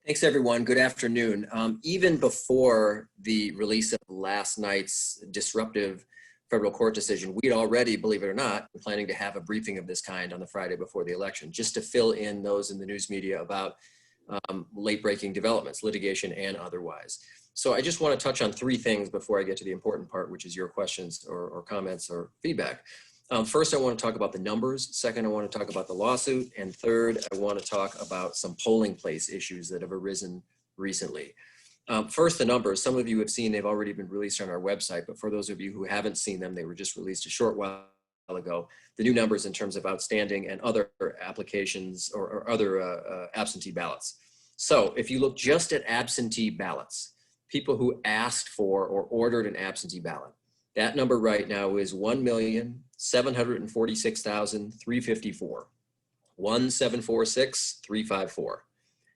Thanks, everyone. Good afternoon. Even before the release of last night's disruptive federal court decision, we'd already, believe it or not, been planning to have a briefing of this kind on the Friday before the election, just to fill in those in the news media about late-breaking developments, litigation and otherwise. So I just want to touch on three things before I get to the important part, which is your questions or comments or feedback. First, I want to talk about the numbers. Second, I want to talk about the lawsuit. And third, I want to talk about some polling place issues that have arisen recently. First, the numbers. Some of you have seen they've already been released on our website, but for those of you who haven't seen them, they were just released a short while ago. The new numbers in terms of outstanding and other applications or other absentee ballots. So if you look just at absentee ballots, people who asked for or ordered an absentee ballot, that number right now is 1,746,354, 1,746,354.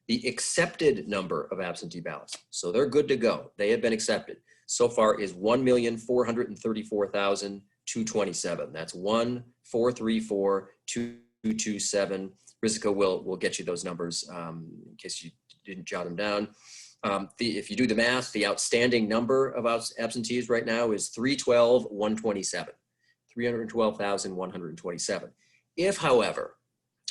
The accepted number of absentee ballots, so they're good to go, they have been accepted, so far is 1,434,227. That's 1,434,227. Rizika will get you those numbers in case you didn't jot them down. If you do the math, the outstanding number of absentees right now is 312,127, 312,127. If, however,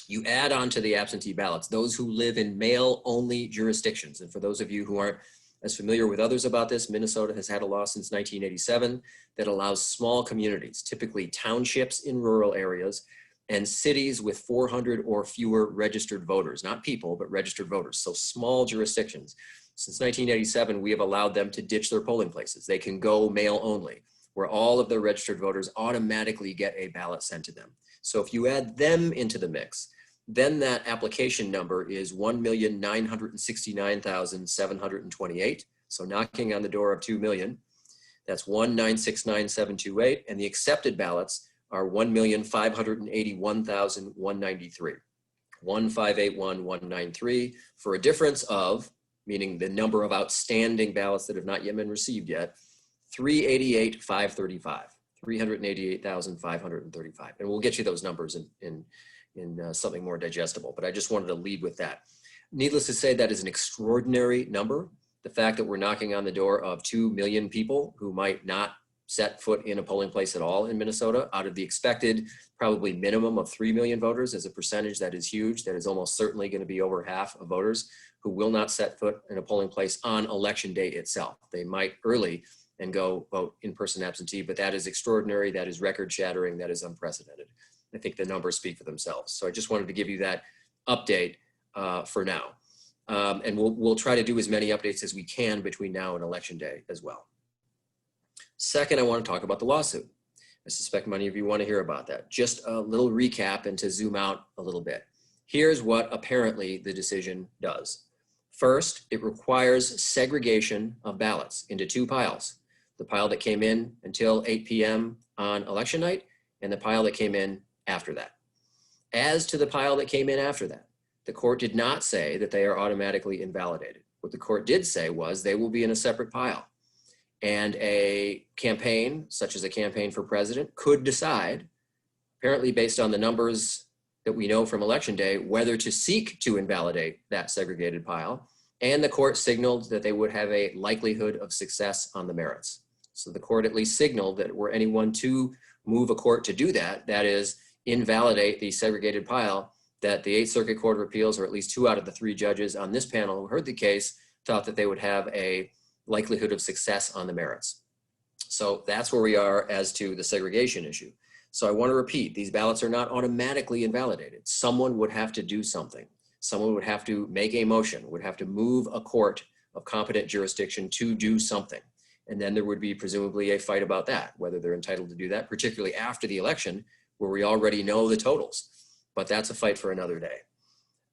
you add on to the absentee ballots those who live in mail-only jurisdictions, and for those of you who aren't as familiar with others about this, Minnesota has had a law since 1987 that allows small communities, typically townships in rural areas, and cities with 400 or fewer registered voters, not people, but registered voters, so small jurisdictions. Since 1987, we have allowed them to ditch their polling places. They can go mail only, where all of their registered voters automatically get a ballot sent to them. So if you add them into the mix, then that application number is 1,969,728. So knocking on the door of 2 million. That's 1,969,728. And the accepted ballots are 1,581,193. 1,581,193 for a difference of, meaning the number of outstanding ballots that have not yet been received yet, 388,535, 388,535. And we'll get you those numbers in something more digestible, but I just wanted to lead with that. Needless to say, that is an extraordinary number. The fact that we're knocking on the door of 2 million people who might not set foot in a polling place at all in Minnesota out of the expected probably minimum of 3 million voters as a percentage, that is huge. That is almost certainly going to be over half of voters who will not set foot in a polling place on election day itself. They might early and go vote in-person absentee, but that is extraordinary, that is record-shattering, that is unprecedented. I think the numbers speak for themselves. So I just wanted to give you that update for now. And we'll try to do as many updates as we can between now and election day as well. Second, I want to talk about the lawsuit. I suspect many of you want to hear about that. Just a little recap and to zoom out a little bit. Here's what apparently the decision does. First, it requires segregation of ballots into two piles. The pile that came in until 8 p.m. on election night and the pile that came in after that. As to the pile that came in after that, the court did not say that they are automatically invalidated. What the court did say was they will be in a separate pile. And a campaign, such as a campaign for president, could decide, apparently based on the numbers that we know from election day, whether to seek to invalidate that segregated pile. And the court signaled that they would have a likelihood of success on the merits. So the court at least signaled that were anyone to move a court to do that, that is, invalidate the segregated pile, that the 8th Circuit Court of Appeals, or at least 2 out of the 3 judges on this panel who heard the case, thought that they would have a likelihood of success on the merits. So that's where we are as to the segregation issue. So I want to repeat, these ballots are not automatically invalidated. Someone would have to do something. Someone would have to make a motion, would have to move a court of competent jurisdiction to do something. And then there would be presumably a fight about that, whether they're entitled to do that, particularly after the election, where we already know the totals. But that's a fight for another day.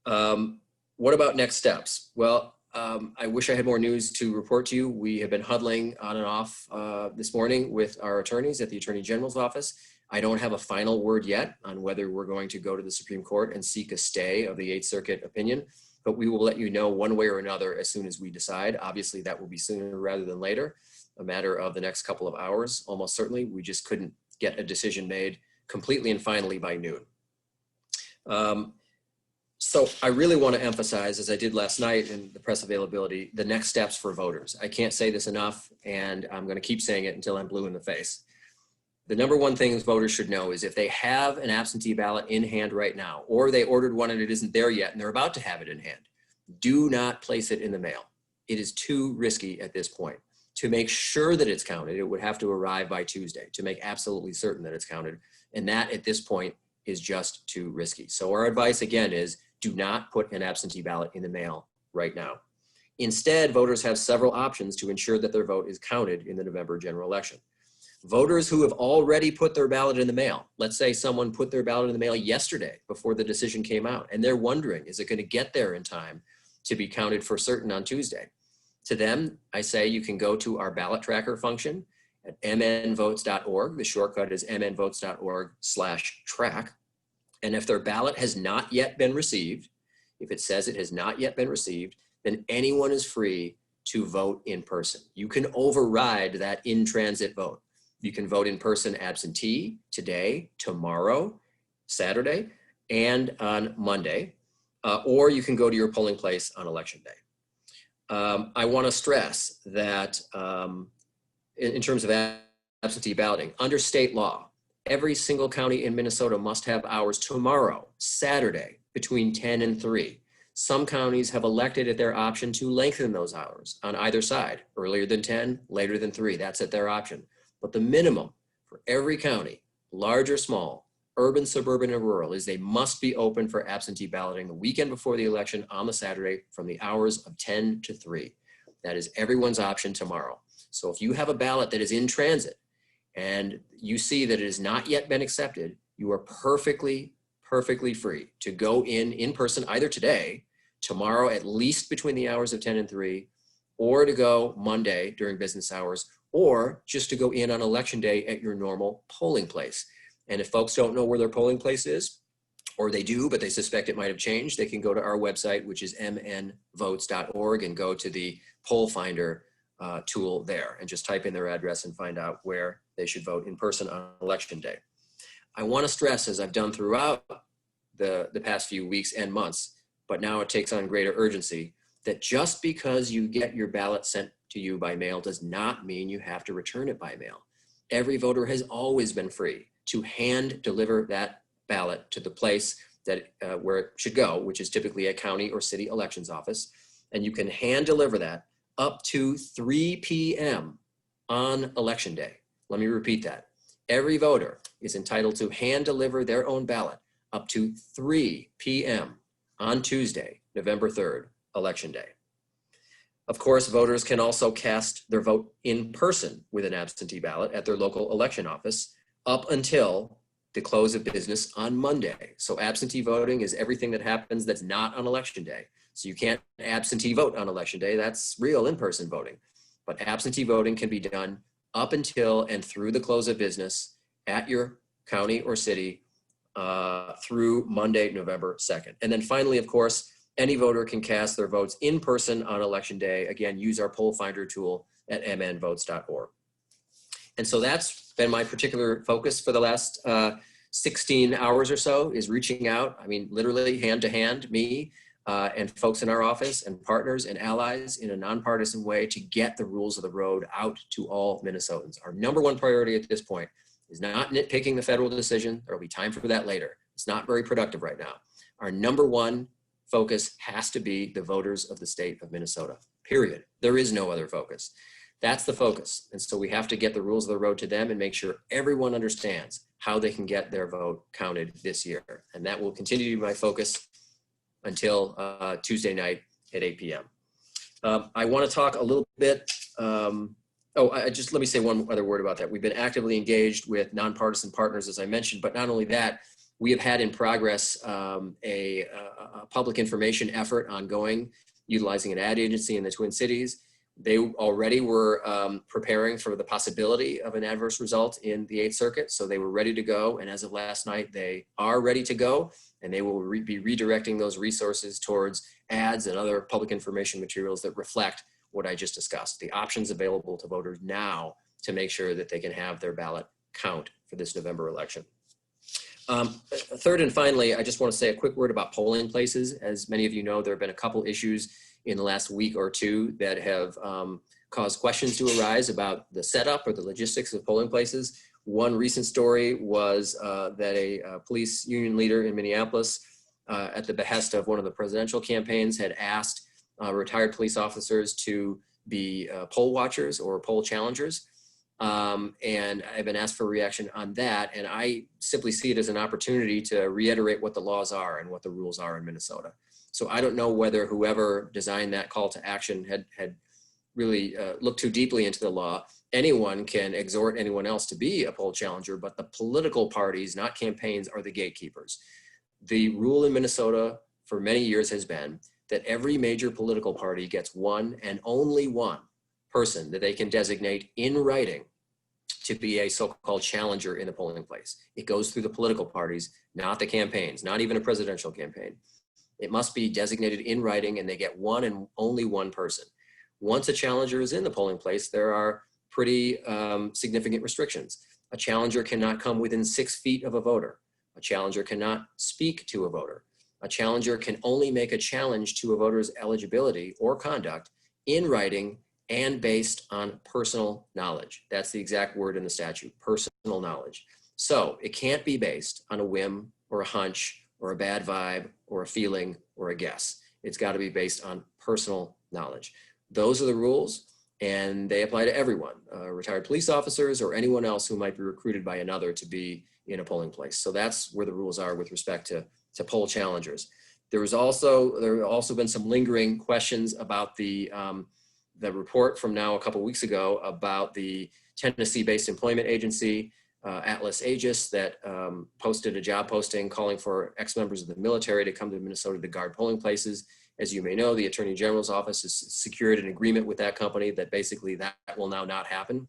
What about next steps? Well, I wish I had more news to report to you. We have been huddling on and off this morning with our attorneys at the Attorney General's office. I don't have a final word yet on whether we're going to go to the Supreme Court and seek a stay of the 8th Circuit opinion, but we will let you know one way or another as soon as we decide. Obviously, that will be sooner rather than later, a matter of the next couple of hours, almost certainly. We just couldn't get a decision made completely and finally by noon. So I really want to emphasize, as I did last night in the press availability, the next steps for voters. I can't say this enough, and I'm going to keep saying it until I'm blue in the face. The number one thing voters should know is if they have an absentee ballot in hand right now, or they ordered one and it isn't there yet and they're about to have it in hand, do not place it in the mail. It is too risky at this point. To make sure that it's counted, it would have to arrive by Tuesday to make absolutely certain that it's counted. And that at this point is just too risky. So our advice again is do not put an absentee ballot in the mail right now. Instead, voters have several options to ensure that their vote is counted in the November general election. Voters who have already put their ballot in the mail, let's say someone put their ballot in the mail yesterday before the decision came out, and they're wondering, is it going to get there in time to be counted for certain on Tuesday? To them, I say you can go to our Ballot Tracker function at mnvotes.org. The shortcut is mnvotes.org/track. And if their ballot has not yet been received, if it says it has not yet been received, then anyone is free to vote in person. You can override that in-transit vote. You can vote in person absentee today, tomorrow, Saturday, and on Monday, or you can go to your polling place on election day. I want to stress that in terms of absentee balloting, under state law, every single county in Minnesota must have hours tomorrow, Saturday, between 10 and 3. Some counties have elected at their option to lengthen those hours on either side, earlier than 10, later than 3. That's at their option. But the minimum for every county, large or small, urban, suburban, and rural, is they must be open for absentee balloting the weekend before the election on the Saturday from the hours of 10 to 3. That is everyone's option tomorrow. So if you have a ballot that is in transit and you see that it has not yet been accepted, you are perfectly free to go in person either today, tomorrow at least between the hours of 10 and 3, or to go Monday during business hours, or just to go in on election day at your normal polling place. And if folks don't know where their polling place is, or they do, but they suspect it might have changed, they can go to our website, which is mnvotes.org, and go to the poll finder tool there and just type in their address and find out where they should vote in person on election day. I want to stress, as I've done throughout the past few weeks and months, but now it takes on greater urgency, that just because you get your ballot sent to you by mail does not mean you have to return it by mail. Every voter has always been free to hand deliver that ballot to the place that where it should go, which is typically a county or city elections office. And you can hand deliver that up to 3 p.m. on election day. Let me repeat that. Every voter is entitled to hand deliver their own ballot up to 3 p.m. on Tuesday, November 3rd, election day. Of course, voters can also cast their vote in person with an absentee ballot at their local election office up until the close of business on Monday. So absentee voting is everything that happens that's not on election day. So you can't absentee vote on election day. That's real in-person voting. But absentee voting can be done up until and through the close of business at your county or city through Monday, November 2nd. And then finally, of course, any voter can cast their votes in person on election day. Again, use our poll finder tool at mnvotes.org. And so that's been my particular focus for the last 16 hours or so, is reaching out, I mean, literally hand to hand, me and folks in our office and partners and allies in a nonpartisan way to get the rules of the road out to all Minnesotans. Our number one priority at this point is not nitpicking the federal decision. There will be time for that later. It's not very productive right now. Our number one focus has to be the voters of the state of Minnesota, period. There is no other focus. That's the focus. And so we have to get the rules of the road to them and make sure everyone understands how they can get their vote counted this year. And that will continue to be my focus until Tuesday night at 8 p.m. I want to talk a little bit, let me say one other word about that. We've been actively engaged with nonpartisan partners, as I mentioned, but not only that, we have had in progress a public information effort ongoing, utilizing an ad agency in the Twin Cities. They already were preparing for the possibility of an adverse result in the 8th Circuit, so they were ready to go. And as of last night, they are ready to go, and they will be redirecting those resources towards ads and other public information materials that reflect what I just discussed, the options available to voters now to make sure that they can have their ballot count for this November election. Third and finally, I just want to say a quick word about polling places. As many of you know, there have been a couple issues in the last week or two that have caused questions to arise about the setup or the logistics of polling places. One recent story was that a police union leader in Minneapolis, at the behest of one of the presidential campaigns, had asked retired police officers to be poll watchers or poll challengers. And I've been asked for a reaction on that. And I simply see it as an opportunity to reiterate what the laws are and what the rules are in Minnesota. So I don't know whether whoever designed that call to action had really looked too deeply into the law. Anyone can exhort anyone else to be a poll challenger, but the political parties, not campaigns, are the gatekeepers. The rule in Minnesota for many years has been that every major political party gets one and only one person that they can designate in writing to be a so-called challenger in a polling place. It goes through the political parties, not the campaigns, not even a presidential campaign. It must be designated in writing, and they get one and only one person. Once a challenger is in the polling place, there are pretty significant restrictions. A challenger cannot come within 6 feet of a voter. A challenger cannot speak to a voter. A challenger can only make a challenge to a voter's eligibility or conduct in writing and based on personal knowledge. That's the exact word in the statute, personal knowledge. So it can't be based on a whim or a hunch or a bad vibe or a feeling or a guess. It's got to be based on personal knowledge. Those are the rules, and they apply to everyone, retired police officers or anyone else who might be recruited by another to be in a polling place. So that's where the rules are with respect to poll challengers. There have also been some lingering questions about the report from now a couple weeks ago about the Tennessee-based employment agency, Atlas Aegis, that posted a job posting calling for ex-members of the military to come to Minnesota to guard polling places. As you may know, the Attorney General's office has secured an agreement with that company that basically that will now not happen.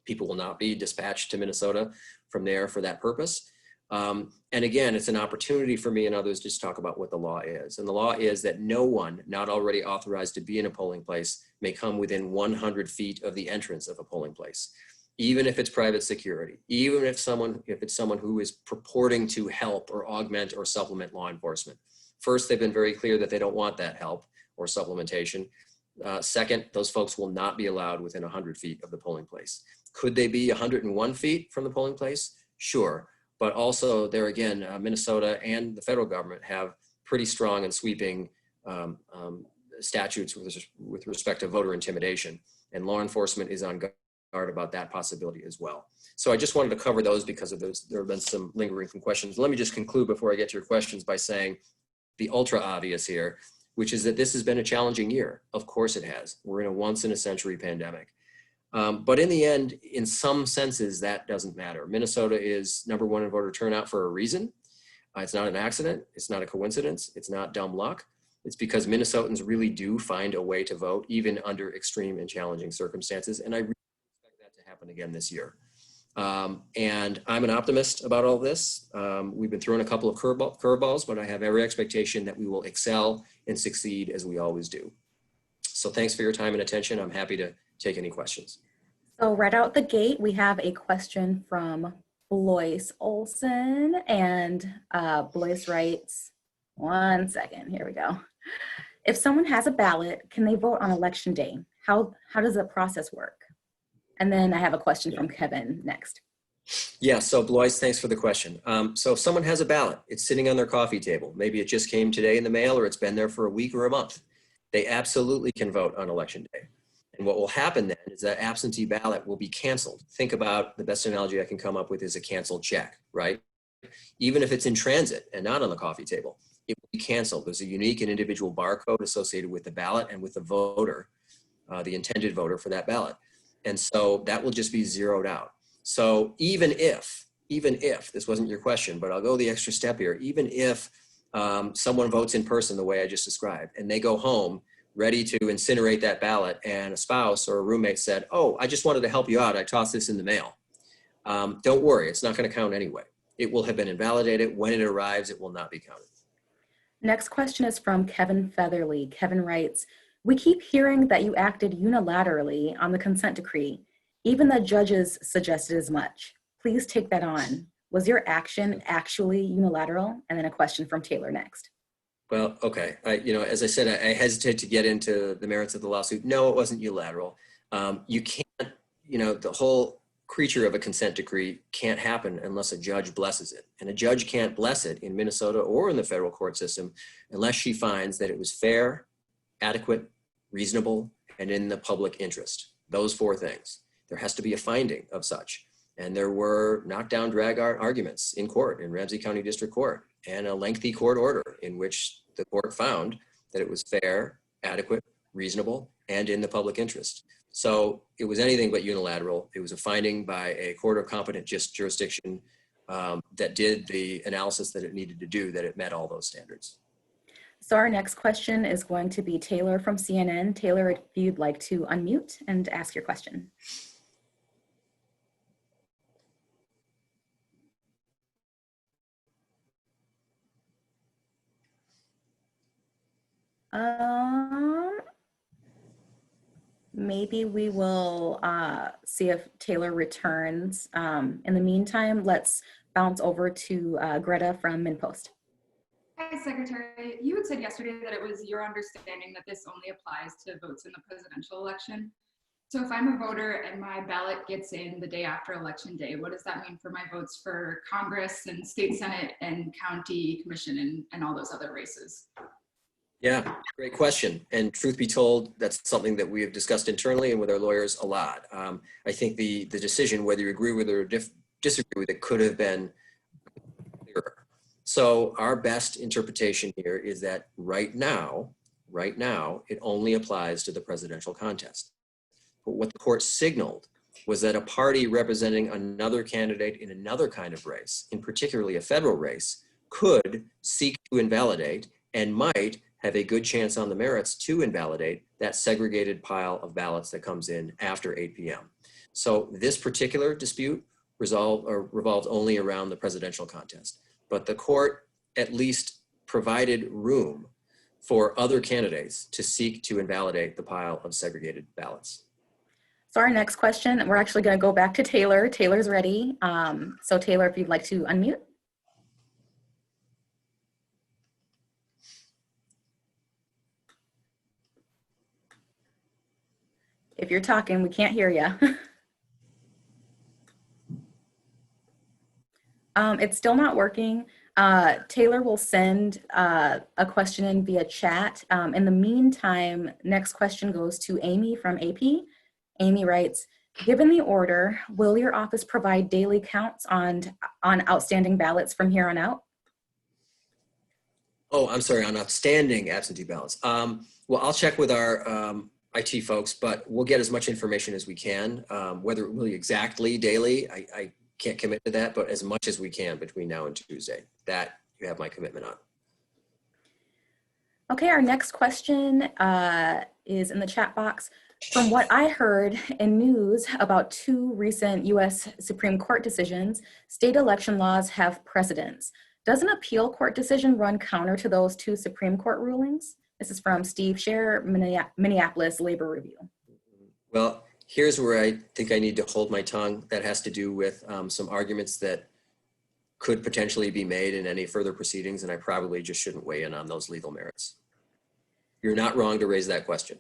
People will not be dispatched to Minnesota from there for that purpose. And again, it's an opportunity for me and others to just talk about what the law is. And the law is that no one not already authorized to be in a polling place may come within 100 feet of the entrance of a polling place, even if it's private security, even if it's someone who is purporting to help or augment or supplement law enforcement. First, they've been very clear that they don't want that help or supplementation. Second, those folks will not be allowed within 100 feet of the polling place. Could they be 101 feet from the polling place? Sure. But also there again, Minnesota and the federal government have pretty strong and sweeping statutes with respect to voter intimidation, and law enforcement is on guard about that possibility as well. So I just wanted to cover those because of those. There have been some lingering questions. Let me just conclude before I get to your questions by saying the ultra obvious here, which is that this has been a challenging year. Of course it has. We're in a once in a century pandemic. But in the end, in some senses, that doesn't matter. Minnesota is #1 in voter turnout for a reason. It's not an accident. It's not a coincidence. It's not dumb luck. It's because Minnesotans really do find a way to vote, even under extreme and challenging circumstances. And I really expect that to happen again this year. And I'm an optimist about all this. We've been thrown a couple of curveballs, but I have every expectation that we will excel and succeed as we always do. So thanks for your time and attention. I'm happy to take any questions. So right out the gate, we have a question from Blois Olson, and Blois writes, one second, here we go. If someone has a ballot, can they vote on election day? How does the process work? And then I have a question from Kevin next. Yeah, so Blois, thanks for the question. So if someone has a ballot, it's sitting on their coffee table. Maybe it just came today in the mail, or it's been there for a week or a month. They absolutely can vote on election day. And what will happen then is that absentee ballot will be canceled. Think about, the best analogy I can come up with is a canceled check, right? Even if it's in transit and not on the coffee table, it will be canceled. There's a unique and individual barcode associated with the ballot and with the voter, the intended voter for that ballot. And so that will just be zeroed out. So even if this wasn't your question, but I'll go the extra step here, even if someone votes in person the way I just described, and they go home ready to incinerate that ballot, and a spouse or a roommate said, oh, I just wanted to help you out, I tossed this in the mail. Don't worry, it's not going to count anyway. It will have been invalidated. When it arrives, it will not be counted. Next question is from Kevin Featherly. Kevin writes, we keep hearing that you acted unilaterally on the consent decree. Even the judges suggested as much. Please take that on. Was your action actually unilateral? And then a question from Taylor next. Well, okay. As I said, I hesitate to get into the merits of the lawsuit. No, it wasn't unilateral. You can't, the whole creature of a consent decree can't happen unless a judge blesses it. And a judge can't bless it in Minnesota or in the federal court system unless she finds that it was fair, adequate, reasonable, and in the public interest. Those four things. There has to be a finding of such. And there were knockdown, drag out arguments in court, in Ramsey County District Court, and a lengthy court order in which the court found that it was fair, adequate, reasonable, and in the public interest. So it was anything but unilateral. It was a finding by a court of competent jurisdiction that did the analysis that it needed to do, that it met all those standards. So our next question is going to be Taylor from CNN. Taylor, if you'd like to unmute and ask your question. Maybe we will see if Taylor returns. In the meantime, let's bounce over to Greta from MinPost. Hi, Secretary. You had said yesterday that it was your understanding that this only applies to votes in the presidential election. So if I'm a voter and my ballot gets in the day after Election Day, what does that mean for my votes for Congress and state Senate and county commission and all those other races? Yeah, great question. And truth be told, that's something that we have discussed internally and with our lawyers a lot. I think the decision, whether you agree with it or disagree with it, could have been clearer. So our best interpretation here is that right now, it only applies to the presidential contest. But what the court signaled was that a party representing another candidate in another kind of race, in particularly a federal race, could seek to invalidate and might have a good chance on the merits to invalidate that segregated pile of ballots that comes in after 8 p.m. So this particular dispute revolved only around the presidential contest. But the court at least provided room for other candidates to seek to invalidate the pile of segregated ballots. So our next question, we're actually going to go back to Taylor. Taylor's ready. So Taylor, if you'd like to unmute. If you're talking, we can't hear you. It's still not working. Taylor will send a question in via chat. In the meantime, next question goes to Amy from AP. Amy writes, given the order, will your office provide daily counts on outstanding ballots from here on out? Oh, I'm sorry, on outstanding absentee ballots. Well, I'll check with our IT folks, but we'll get as much information as we can. Whether it will be exactly daily, I can't commit to that, but as much as we can between now and Tuesday. That you have my commitment on. Okay, our next question is in the chat box. From what I heard in news about two recent U.S. Supreme Court decisions, state election laws have precedence. Does an appeal court decision run counter to those two Supreme Court rulings? This is from Steve Scher, Minneapolis Labor Review. Well, here's where I think I need to hold my tongue. That has to do with some arguments that could potentially be made in any further proceedings, and I probably just shouldn't weigh in on those legal merits. You're not wrong to raise that question.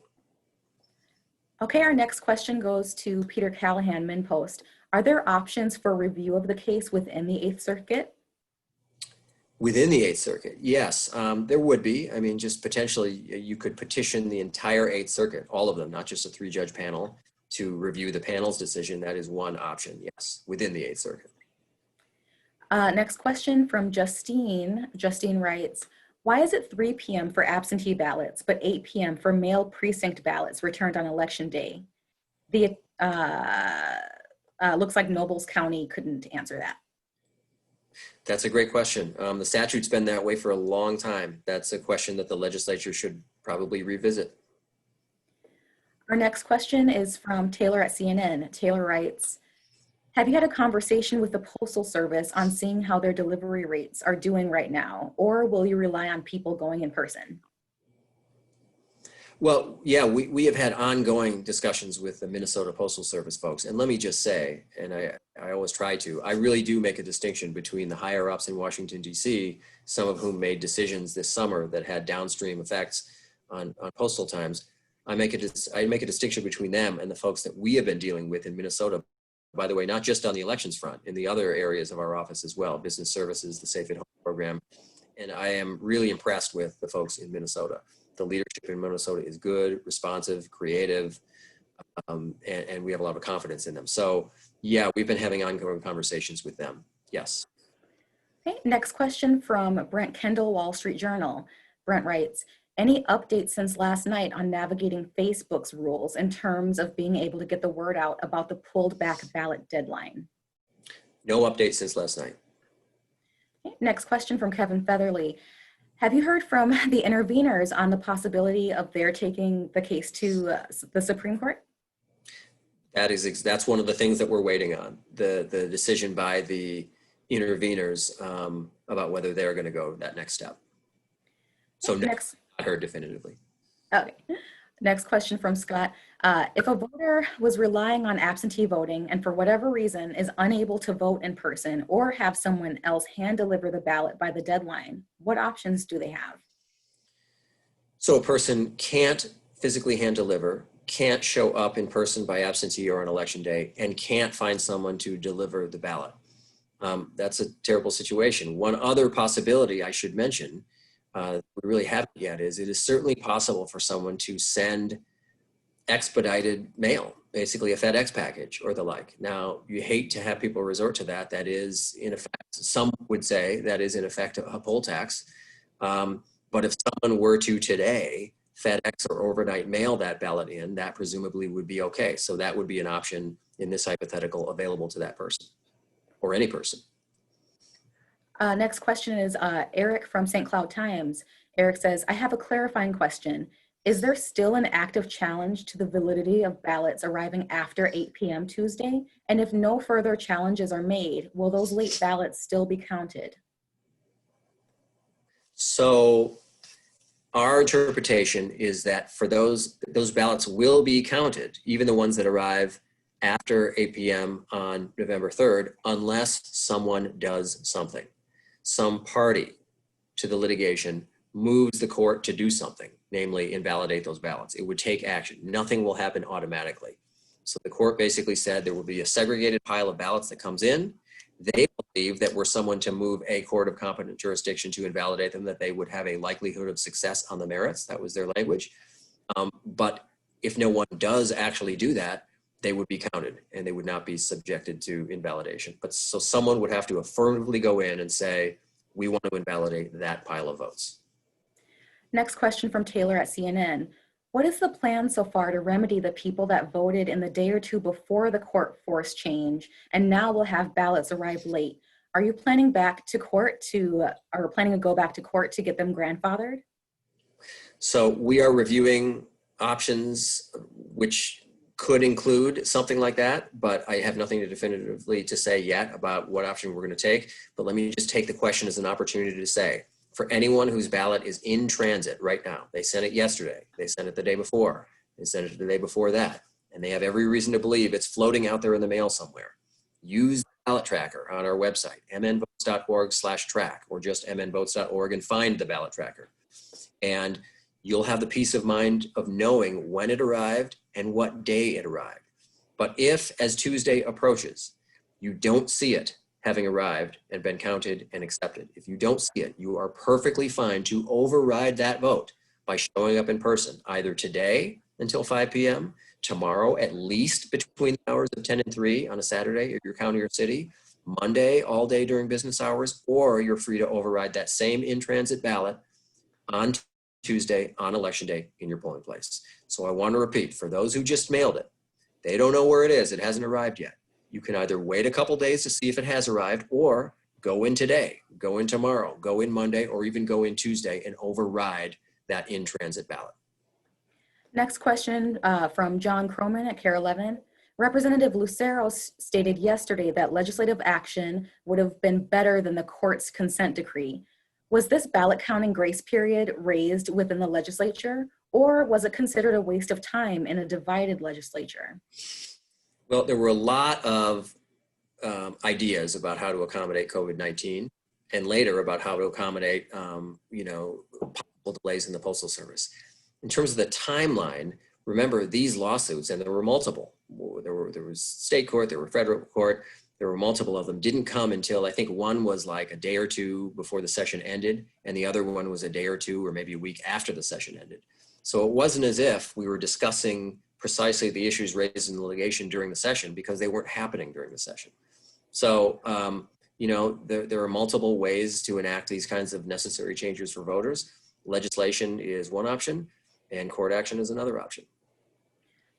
Okay, our next question goes to Peter Callahan, MinPost. Are there options for review of the case within the Eighth Circuit? Within the Eighth Circuit, yes, there would be. I mean, just potentially you could petition the entire Eighth Circuit, all of them, not just a three-judge panel, to review the panel's decision. That is one option, yes, within the Eighth Circuit. Next question from Justine. Justine writes, why is it 3 p.m. for absentee ballots, but 8 p.m. for mail precinct ballots returned on Election Day? The looks like Nobles County couldn't answer that. That's a great question. The statute's been that way for a long time. That's a question that the legislature should probably revisit. Our next question is from Taylor at CNN. Taylor writes, have you had a conversation with the Postal Service on seeing how their delivery rates are doing right now, or will you rely on people going in person? Well, yeah, we have had ongoing discussions with the Minnesota Postal Service folks. And let me just say, and I always try to, I really do make a distinction between the higher ups in Washington, D.C., some of whom made decisions this summer that had downstream effects on postal times. I make a distinction between them and the folks that we have been dealing with in Minnesota, by the way, not just on the elections front, in the other areas of our office as well, business services, the Safe at Home program. And I am really impressed with the folks in Minnesota. The leadership in Minnesota is good, responsive, creative, and we have a lot of confidence in them. So yeah, we've been having ongoing conversations with them. Yes. Okay, next question from Brent Kendall, Wall Street Journal. Brent writes, any updates since last night on navigating Facebook's rules in terms of being able to get the word out about the pulled back ballot deadline? No updates since last night. Okay, next question from Kevin Featherly. Have you heard from the interveners on the possibility of their taking the case to the Supreme Court? That's one of the things that we're waiting on, the decision by the interveners about whether they're going to go that next step. So next, not heard definitively. Okay. Next question from Scott. If a voter was relying on absentee voting and for whatever reason is unable to vote in person or have someone else hand deliver the ballot by the deadline, what options do they have? So a person can't physically hand deliver, can't show up in person by absentee or on election day, and can't find someone to deliver the ballot. That's a terrible situation. One other possibility I should mention, we really haven't yet, is it is certainly possible for someone to send expedited mail, basically a FedEx package or the like. Now, you hate to have people resort to that. That is, in effect, some would say that is in effect a poll tax. But if someone were to today FedEx or overnight mail that ballot in, that presumably would be okay. So that would be an option in this hypothetical available to that person or any person. Next question is Eric from St. Cloud Times. Eric says, I have a clarifying question. Is there still an active challenge to the validity of ballots arriving after 8 p.m. Tuesday? And if no further challenges are made, will those late ballots still be counted? So our interpretation is that for those ballots will be counted, even the ones that arrive after 8 p.m. on November 3rd, unless someone does something. Some party to the litigation moves the court to do something, namely invalidate those ballots. It would take action. Nothing will happen automatically. So the court basically said there will be a segregated pile of ballots that comes in. They believe that were someone to move a court of competent jurisdiction to invalidate them, that they would have a likelihood of success on the merits. That was their language. But if no one does actually do that, they would be counted and they would not be subjected to invalidation. But so someone would have to affirmatively go in and say, we want to invalidate that pile of votes. Next question from Taylor at CNN. What is the plan so far to remedy the people that voted in the day or two before the court forced change and now will have ballots arrive late? Are you planning to go back to court to get them grandfathered? So we are reviewing options which could include something like that, but I have nothing to definitively to say yet about what option we're going to take. But let me just take the question as an opportunity to say, for anyone whose ballot is in transit right now, they sent it yesterday, they sent it the day before, they sent it the day before that, and they have every reason to believe it's floating out there in the mail somewhere. Use the ballot tracker on our website, mnvotes.org/track, or just mnvotes.org and find the ballot tracker. And you'll have the peace of mind of knowing when it arrived and what day it arrived. But if, as Tuesday approaches, you don't see it having arrived and been counted and accepted, if you don't see it, you are perfectly fine to override that vote by showing up in person, either today until 5 p.m., tomorrow at least between the hours of 10 and 3 on a Saturday if you're county or city, Monday all day during business hours, or you're free to override that same in-transit ballot on Tuesday on election day in your polling place. So I want to repeat, for those who just mailed it, they don't know where it is, it hasn't arrived yet. You can either wait a couple days to see if it has arrived, or go in today, go in tomorrow, go in Monday, or even go in Tuesday and override that in-transit ballot. Next question from John Croman at KARE 11. Representative Lucero stated yesterday that legislative action would have been better than the court's consent decree. Was this ballot counting grace period raised within the legislature, Or was it considered a waste of time in a divided legislature? Well, there were a lot of ideas about how to accommodate COVID-19 and later about how to accommodate, possible delays in the Postal Service. In terms of the timeline, remember these lawsuits, and there were multiple. There was state court, there were federal court, there were multiple of them, didn't come until I think one was like a day or two before the session ended, and the other one was a day or two or maybe a week after the session ended. So it wasn't as if we were discussing precisely the issues raised in the litigation during the session because they weren't happening during the session. So, there are multiple ways to enact these kinds of necessary changes for voters. Legislation is one option and court action is another option.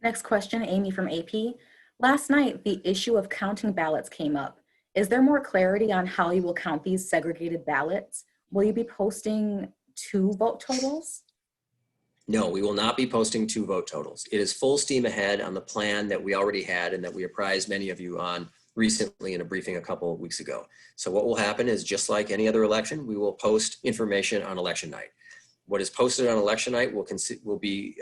Next question, Amy from AP. Last night, the issue of counting ballots came up. Is there more clarity on how you will count these segregated ballots? Will you be posting 2 vote totals? No, we will not be posting 2 vote totals. It is full steam ahead on the plan that we already had and that we apprised many of you on recently in a briefing a couple of weeks ago. So what will happen is, just like any other election, we will post information on election night. What is posted on election night will be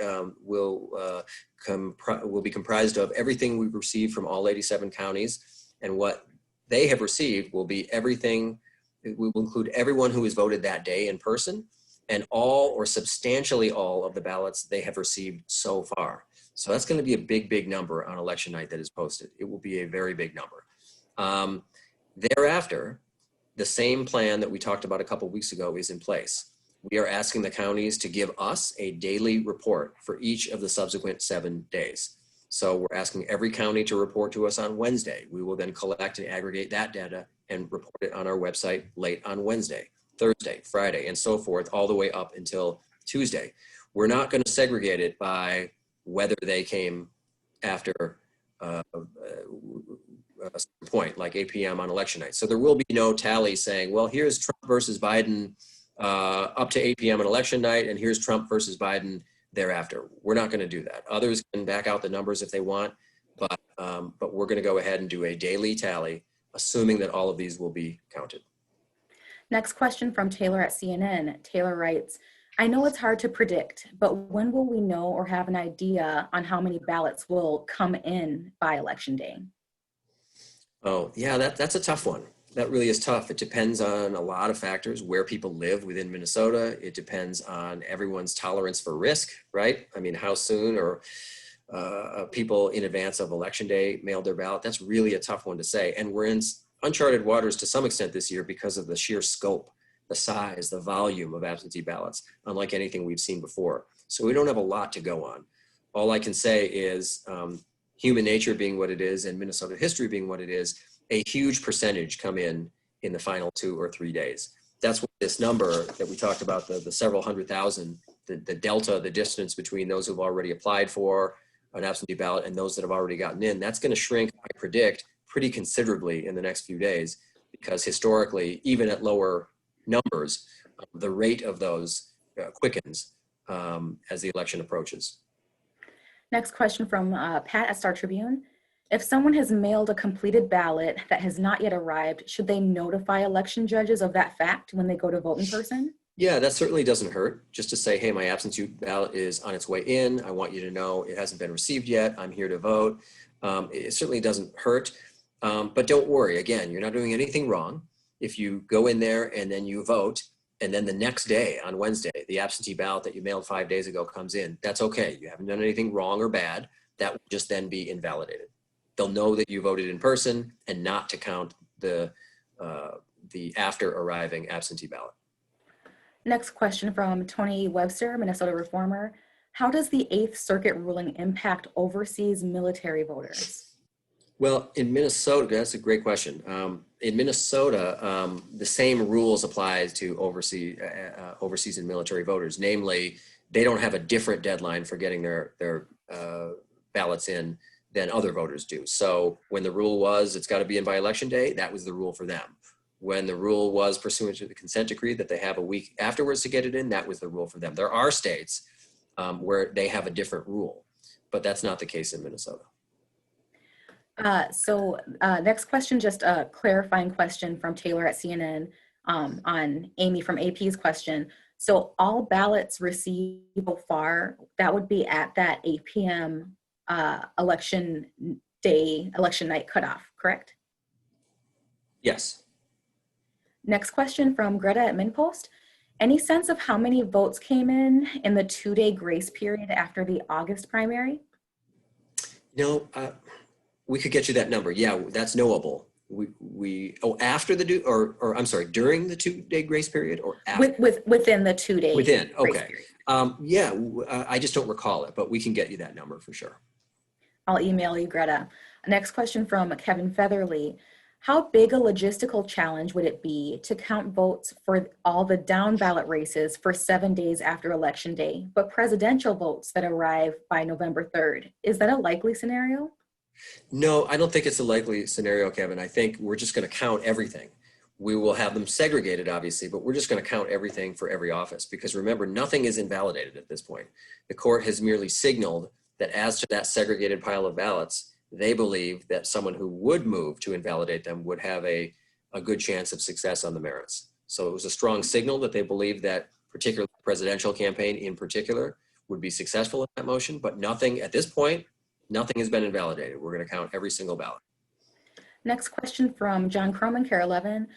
comprised of everything we've received from all 87 counties, and what they have received will be everything. We will include everyone who has voted that day in person, and all or substantially all of the ballots they have received so far. So that's going to be a big, big number on election night that is posted. It will be a very big number. Thereafter, the same plan that we talked about a couple of weeks ago is in place. We are asking the counties to give us a daily report for each of the subsequent 7 days. So we're asking every county to report to us on Wednesday. We will then collect and aggregate that data and report it on our website late on Wednesday, Thursday, Friday, and so forth, all the way up until Tuesday. We're not going to segregate it by whether they came after a certain point, like 8 p.m. on election night. So there will be no tally saying, well, here's Trump versus Biden up to 8 p.m. on election night, and here's Trump versus Biden thereafter. We're not going to do that. Others can back out the numbers if they want, but we're going to go ahead and do a daily tally, assuming that all of these will be counted. Next question from Taylor at CNN. Taylor writes, I know it's hard to predict, but when will we know or have an idea on how many ballots will come in by election day? Oh, yeah, that's a tough one. That really is tough. It depends on a lot of factors, where people live within Minnesota. It depends on everyone's tolerance for risk, right? I mean, how soon or people in advance of election day mailed their ballot. That's really a tough one to say. And we're in uncharted waters to some extent this year because of the sheer scope, the size, the volume of absentee ballots, unlike anything we've seen before. So we don't have a lot to go on. All I can say is human nature being what it is and Minnesota history being what it is, a huge percentage come in the final 2 or 3 days. That's what this number that we talked about, the several 100,000, the delta, the distance between those who've already applied for an absentee ballot and those that have already gotten in, that's going to shrink, I predict, pretty considerably in the next few days, because historically, even at lower numbers, the rate of those quickens as the election approaches. Next question from Pat at Star Tribune. If someone has mailed a completed ballot that has not yet arrived, should they notify election judges of that fact when they go to vote in person? Yeah, that certainly doesn't hurt. Just to say, hey, my absentee ballot is on its way in. I want you to know it hasn't been received yet. I'm here to vote. It certainly doesn't hurt. But don't worry, again, you're not doing anything wrong. If you go in there and then you vote, and then the next day on Wednesday, the absentee ballot that you mailed 5 days ago comes in, that's okay. You haven't done anything wrong or bad. That will just then be invalidated. They'll know that you voted in person and not to count the after arriving absentee ballot. Next question from Tony Webster, Minnesota Reformer. How does the 8th Circuit ruling impact overseas military voters? Well, in Minnesota, that's a great question. In Minnesota, the same rules apply to overseas and military voters. Namely, they don't have a different deadline for getting their ballots in than other voters do. So when the rule was it's got to be in by election day, that was the rule for them. When the rule was pursuant to the consent decree that they have a week afterwards to get it in, that was the rule for them. There are states where they have a different rule, but that's not the case in Minnesota. Next question, just a clarifying question from Taylor at CNN on Amy from AP's question. So all ballots received so far, that would be at that 8 p.m. Election night cutoff, correct? Yes. Next question from Greta at MinPost. Any sense of how many votes came in the 2-day grace period after the August primary? No, we could get you that number. Yeah, that's knowable. After the I'm sorry, during the 2-day grace period or after? Within the 2-day Within, grace okay. period. Yeah, I just don't recall it, but we can get you that number for sure. I'll email you, Greta. Next question from Kevin Featherly. How big a logistical challenge would it be to count votes for all the down ballot races for 7 days after Election Day, but presidential votes that arrive by November 3rd? Is that a likely scenario? No, I don't think it's a likely scenario, Kevin. I think we're just going to count everything. We will have them segregated, obviously, but we're just going to count everything for every office because remember, nothing is invalidated at this point. The court has merely signaled that as to that segregated pile of ballots, they believe that someone who would move to invalidate them would have a good chance of success on the merits. So it was a strong signal that they believe that particular presidential campaign in particular would be successful in that motion, but nothing at this point, nothing has been invalidated. We're going to count every single ballot. Next question from John Croman, Care 11.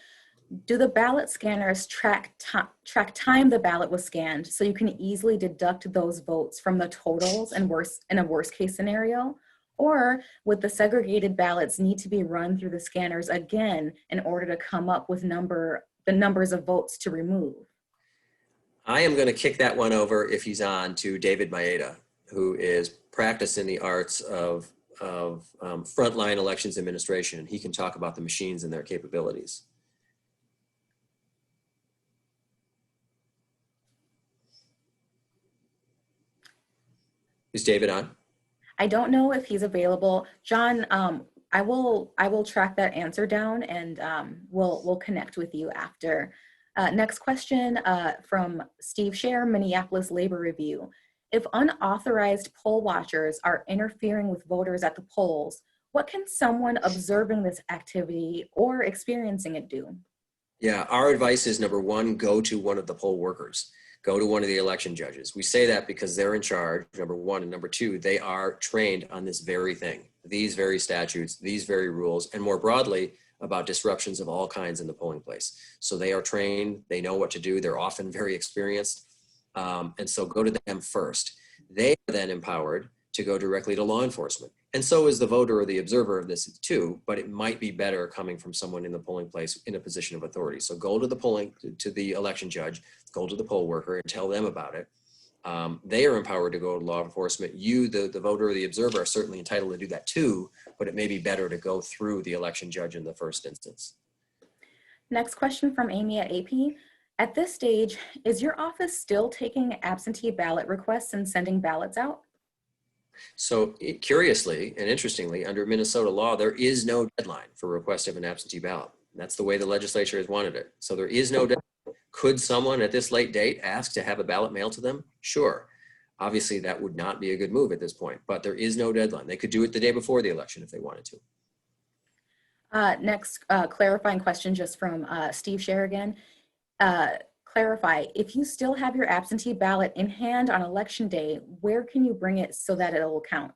Do the ballot scanners track time the ballot was scanned so you can easily deduct those votes from the totals in a worst case scenario? Or would the segregated ballots need to be run through the scanners again in order to come up with the numbers of votes to remove? I am going to kick that one over, if he's on, to David Maeda, who is practiced in the arts of frontline elections administration, and he can talk about the machines and their capabilities. Is David on? I don't know if he's available. John, I will track that answer down and we'll connect with you after. Next question from Steve Scher, Minneapolis Labor Review. If unauthorized poll watchers are interfering with voters at the polls, what can someone observing this activity or experiencing it do? Yeah, our advice is number one, go to one of the poll workers. Go to one of the election judges. We say that because they're in charge, number one, and number two, they are trained on this very thing, these very statutes, these very rules, and more broadly about disruptions of all kinds in the polling place. So they are trained, they know what to do, they're often very experienced, and so go to them first. They are then empowered to go directly to law enforcement. And so is the voter or the observer of this too, but it might be better coming from someone in the polling place in a position of authority. So go to the election judge, go to the poll worker and tell them about it. They are empowered to go to law enforcement. You, the voter or the observer, are certainly entitled to do that too, but it may be better to go through the election judge in the first instance. Next question from Amy at AP. At this stage, is your office still taking absentee ballot requests and sending ballots out? So curiously and interestingly, under Minnesota law, there is no deadline for request of an absentee ballot. That's the way the legislature has wanted it. So there is no deadline. Could someone at this late date ask to have a ballot mailed to them? Sure. Obviously, that would not be a good move at this point, but there is no deadline. They could do it the day before the election if they wanted to. Next clarifying question just from Steve Scher again. Clarify, if you still have your absentee ballot in hand on election day, where can you bring it so that it will count?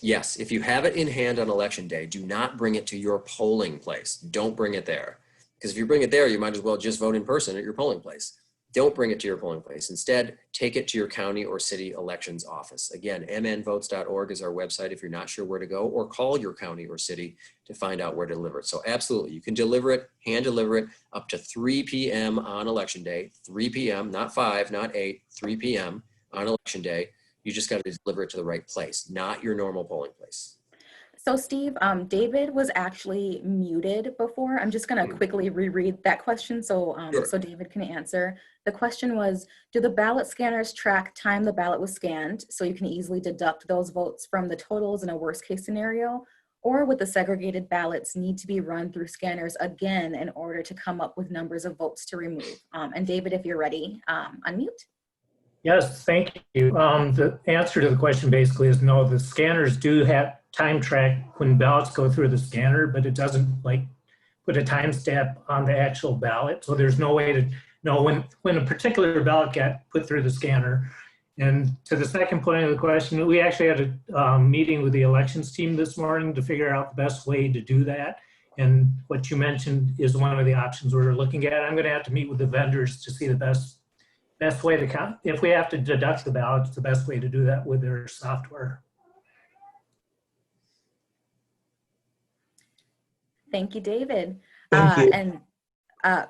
Yes, if you have it in hand on election day, do not bring it to your polling place. Don't bring it there. Because if you bring it there, you might as well just vote in person at your polling place. Don't bring it to your polling place. Instead, take it to your county or city elections office. Again, mnvotes.org is our website if you're not sure where to go, or call your county or city to find out where to deliver it. So absolutely, you can deliver it, hand deliver it up to 3 p.m. on election day, 3 p.m., not 5, not 8, 3 p.m. on election day. You just got to deliver it to the right place, not your normal polling place. So Steve, David was actually muted before. I'm just going to quickly reread that question so David can answer. The question was, do the ballot scanners track time the ballot was scanned so you can easily deduct those votes from the totals in a worst case scenario? Or would the segregated ballots need to be run through scanners again in order to come up with numbers of votes to remove? And David, if you're ready, unmute. Yes, thank you. The answer to the question basically is no. The scanners do have time track when ballots go through the scanner, but it doesn't like put a timestamp on the actual ballot. So there's no way to No, when a particular ballot got put through the scanner. And to the second point of the question, we actually had a meeting with the elections team this morning to figure out the best way to do that. And what you mentioned is one of the options we're looking at. I'm going to have to meet with the vendors to see the best way to count. If we have to deduct the ballots, the best way to do that with their software. Thank you, David. Thank you. And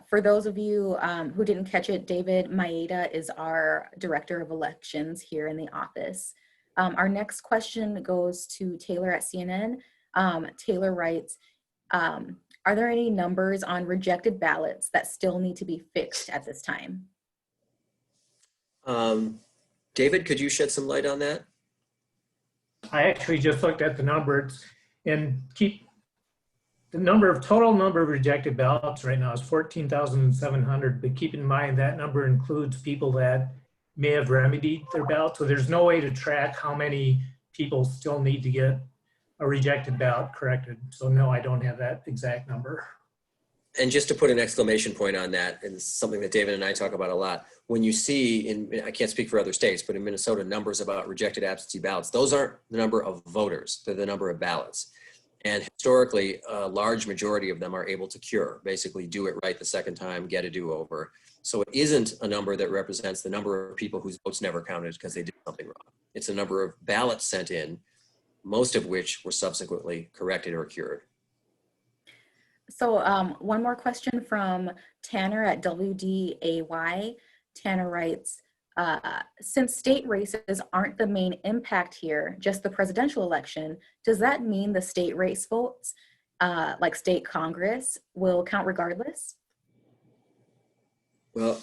for those of you who didn't catch it, David Maeda is our Director of Elections here in the office. Our next question goes to Taylor at CNN. Taylor writes, are there any numbers on rejected ballots that still need to be fixed at this time? David, could you shed some light on that? I actually just looked at the numbers and total number of rejected ballots right now is 14,700, but keep in mind that number includes people that may have remedied their ballot. So there's no way to track how many people still need to get a rejected ballot corrected. So no, I don't have that exact number. And just to put an exclamation point on that, and it's something that David and I talk about a lot, when you see I can't speak for other states, but in Minnesota, numbers about rejected absentee ballots, those aren't the number of voters, they're the number of ballots. And historically, a large majority of them are able to cure, basically do it right the second time, get a do-over. So it isn't a number that represents the number of people whose votes never counted because they did something wrong. It's a number of ballots sent in, most of which were subsequently corrected or cured. So one more question from Tanner at WDAY. Tanner writes, since state races aren't the main impact here, just the presidential election, does that mean the state race votes, like state Congress, will count regardless? Well,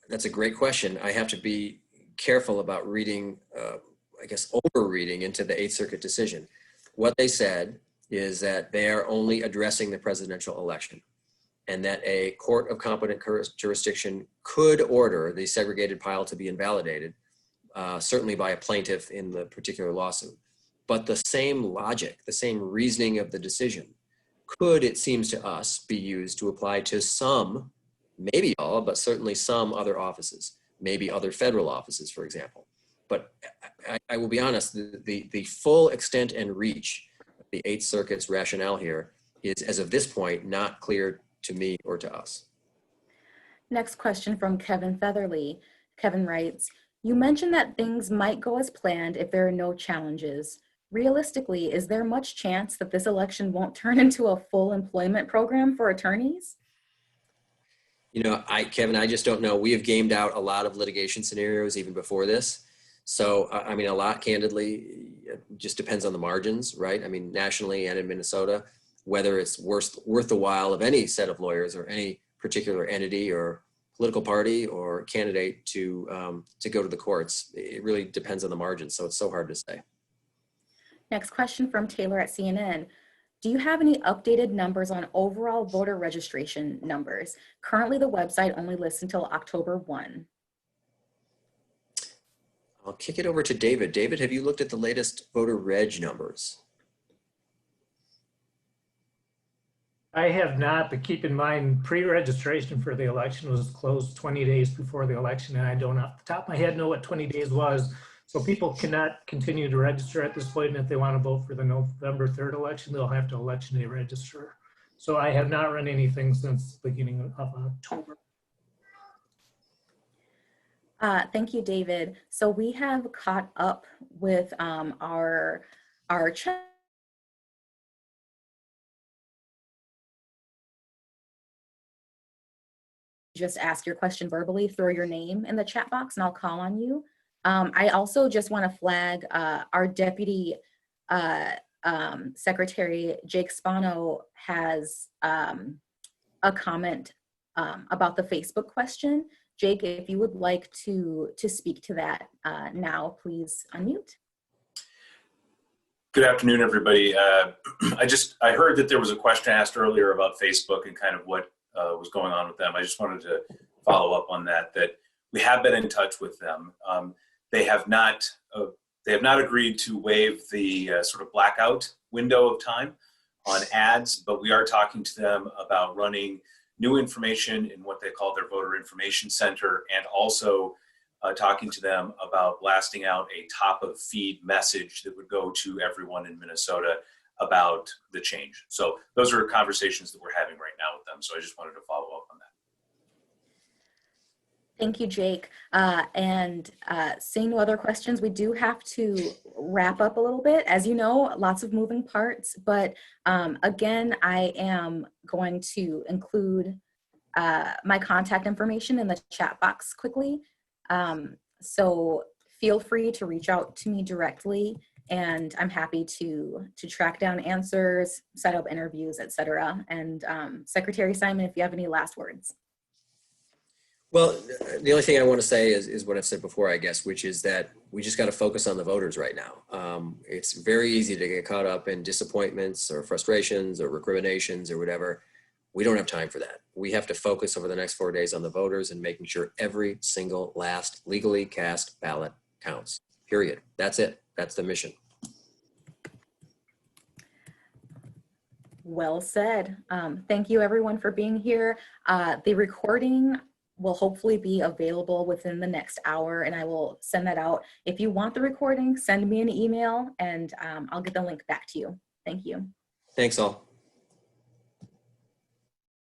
that's a great question. I have to be careful about reading, I guess, over-reading into the 8th Circuit decision. What they said is that they are only addressing the presidential election, and that a court of competent jurisdiction could order the segregated pile to be invalidated, certainly by a plaintiff in the particular lawsuit. But the same logic, the same reasoning of the decision could, it seems to us, be used to apply to some, maybe all, but certainly some other offices, maybe other federal offices, for example. But I will be honest, the full extent and reach of the 8th Circuit's rationale here is, as of this point, not clear to me or to us. Next question from Kevin Featherly. Kevin writes, you mentioned that things might go as planned if there are no challenges. Realistically, is there much chance that this election won't turn into a full employment program for attorneys? You know, Kevin, I just don't know. We have gamed out a lot of litigation scenarios even before this. So, I mean, a lot, candidly, just depends on the margins, right? I mean, nationally and in Minnesota, whether it's worth the while of any set of lawyers or any particular entity or political party or candidate to go to the courts. It really depends on the margins, so it's so hard to say. Next question from Taylor at CNN. Do you have any updated numbers on overall voter registration numbers? Currently, the website only lists until October 1. I'll kick it over to David. David, have you looked at the latest voter reg numbers? I have not, but keep in mind, pre-registration for the election was closed 20 days before the election, and I don't off the top of my head know what 20 days was. So people cannot continue to register at this point, and if they want to vote for the November 3rd election, they'll have to election day register. So I have not run anything since the beginning of October. Thank you, David. So we have caught up with our chat. Just ask your question verbally, throw your name in the chat box, and I'll call on you. I also just want to flag our Deputy Secretary, Jake Spano, has a comment about the Facebook question. Jake, if you would like to speak to that now, please unmute. Good afternoon, everybody. I heard that there was a question asked earlier about Facebook and kind of what was going on with them. I just wanted to follow up on that we have been in touch with them. They have not agreed to waive the sort of blackout window of time on ads, but we are talking to them about running new information in what they call their voter information center, and also talking to them about blasting out a top of feed message that would go to everyone in Minnesota about the change. So those are conversations that we're having right now with them. So I just wanted to follow up on that. Thank you, Jake. Seeing no other questions, we do have to wrap up a little bit. As you know, lots of moving parts, but again, I am going to include my contact information in the chat box quickly. So feel free to reach out to me directly, and I'm happy to track down answers, set up interviews, etc. And Secretary Simon, if you have any last words. Well, the only thing I want to say is what I've said before, I guess, which is that we just got to focus on the voters right now. It's very easy to get caught up in disappointments or frustrations or recriminations or whatever. We don't have time for that. We have to focus over the next 4 days on the voters and making sure every single last legally cast ballot counts, period. That's it. That's the mission. Well said. Thank you everyone for being here. The recording will hopefully be available within the next hour, and I will send that out. If you want the recording, send me an email and I'll get the link back to you. Thank you. Thanks all.